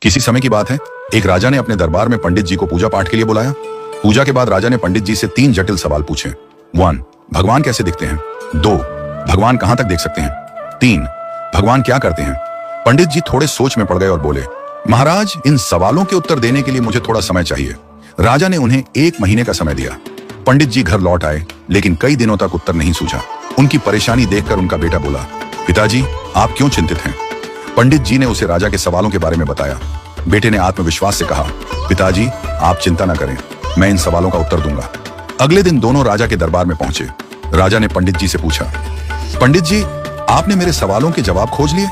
किसी समय की बात है, एक राजा ने अपने दरबार में पंडित जी को पूजा पाठ के लिए बुलाया। पूजा के बाद राजा ने पंडित जी से 3 जटिल सवाल पूछे। 1. भगवान कैसे दिखते हैं? 2. भगवान कहां तक देख सकते हैं? 3. भगवान क्या करते हैं? पंडित जी थोड़े सोच में पड़ गए और बोले, महाराज, इन सवालों के उत्तर देने के लिए मुझे थोड़ा समय चाहिए। राजा ने उन्हें 1 महीने का समय दिया। पंडित जी घर लौट आए, लेकिन कई दिनों तक उत्तर नहीं सूझा। उनकी परेशानी देखकर उनका बेटा बोला, पिताजी, आप क्यों चिंतित हैं? पंडित जी ने उसे राजा के सवालों के बारे में बताया। बेटे ने आत्मविश्वास से कहा, पिताजी, आप चिंता न करें, मैं इन सवालों का उत्तर दूंगा। अगले दिन दोनों राजा के दरबार में पहुंचे। राजा ने पंडित जी से पूछा, पंडित जी, आपने मेरे सवालों के जवाब खोज लिए?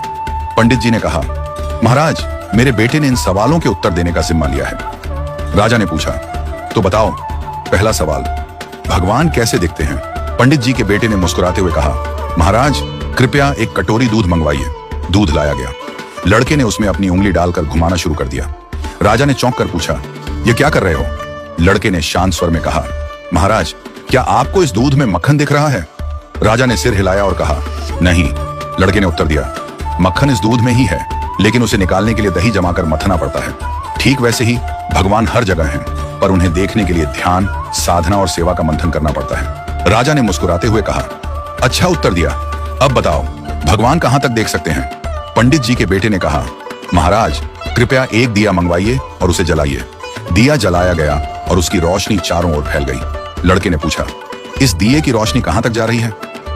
पंडित जी ने कहा, महाराज, मेरे बेटे ने इन सवालों के उत्तर देने का जिम्मा लिया है। राजा ने पूछा, तो बताओ, पहला सवाल, भगवान कैसे दिखते हैं? पंडित जी के बेटे ने मुस्कुराते हुए कहा, महाराज, कृपया एक कटोरी दूध मंगवाइए। दूध लाया गया। लड़के ने उसमें अपनी उंगली डालकर घुमाना शुरू कर दिया। राजा ने चौंक कर पूछा, ये क्या कर रहे हो? लड़के ने शांत स्वर में कहा, महाराज, क्या आपको इस दूध में मक्खन दिख रहा है? राजा ने सिर हिलाया और कहा, नहीं। लड़के ने उत्तर दिया, मक्खन इस दूध में ही है, लेकिन उसे निकालने के लिए दही जमाकर मथना पड़ता है। ठीक वैसे ही भगवान हर जगह हैं, पर उन्हें देखने के लिए ध्यान, साधना और सेवा का मंथन करना पड़ता है। राजा ने मुस्कुराते हुए कहा, अच्छा उत्तर दिया। अब बताओ, भगवान कहां तक देख सकते हैं? पंडित जी के बेटे ने कहा, महाराज, कृपया एक दिया मंगवाइए और उसे जलाइए। दिया जलाया गया और उसकी रोशनी चारों ओर फैल गई। लड़के ने पूछा, इस दिए की रोशनी कहां तक जा रही है?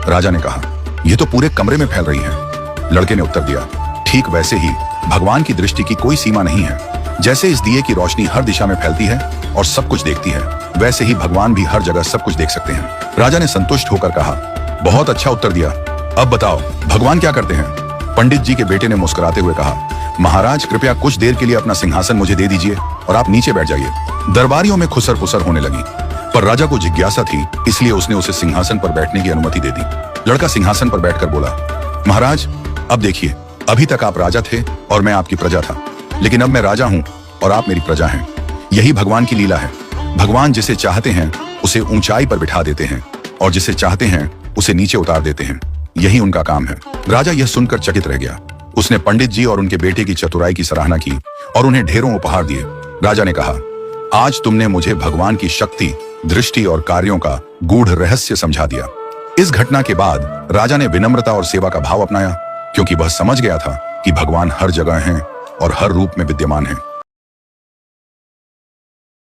राजा ने कहा, यह तो पूरे कमरे में फैल रही है। लड़के ने उत्तर दिया, ठीक वैसे ही भगवान की दृष्टि की कोई सीमा नहीं है। जैसे इस दिए की रोशनी हर दिशा में फैलती है और सब कुछ देखती है, वैसे ही भगवान भी हर जगह सब कुछ देख सकते हैं। राजा ने संतुष्ट होकर कहा, बहुत अच्छा उत्तर दिया। अब बताओ, भगवान क्या करते हैं? पंडित जी के बेटे ने मुस्कुराते हुए कहा, महाराज, कृपया कुछ देर के लिए अपना सिंहासन मुझे दे दीजिए और आप नीचे बैठ जाइए। दरबारियों में खुसर पुसर होने लगी, पर राजा को जिज्ञासा थी, इसलिए उसने उसे सिंहासन पर बैठने की अनुमति दे दी। लड़का सिंहासन पर बैठकर बोला, महाराज, अब देखिए, अभी तक आप राजा थे और मैं आपकी प्रजा था, लेकिन अब मैं राजा हूं और आप मेरी प्रजा हैं। यही भगवान की लीला है। भगवान जिसे चाहते हैं उसे ऊंचाई पर बिठा देते हैं और जिसे चाहते हैं उसे नीचे उतार देते हैं। यही उनका काम है। राजा यह सुनकर चकित रह गया। उसने पंडित जी और उनके बेटे की चतुराई की सराहना की और उन्हें ढेरों उपहार दिए। राजा ने कहा, आज तुमने मुझे भगवान की शक्ति, दृष्टि और कार्यों का गूढ़ रहस्य समझा दिया। इस घटना के बाद राजा ने विनम्रता और सेवा का भाव अपनाया, क्योंकि वह समझ गया था कि भगवान हर जगह हैं और हर रूप में विद्यमान हैं।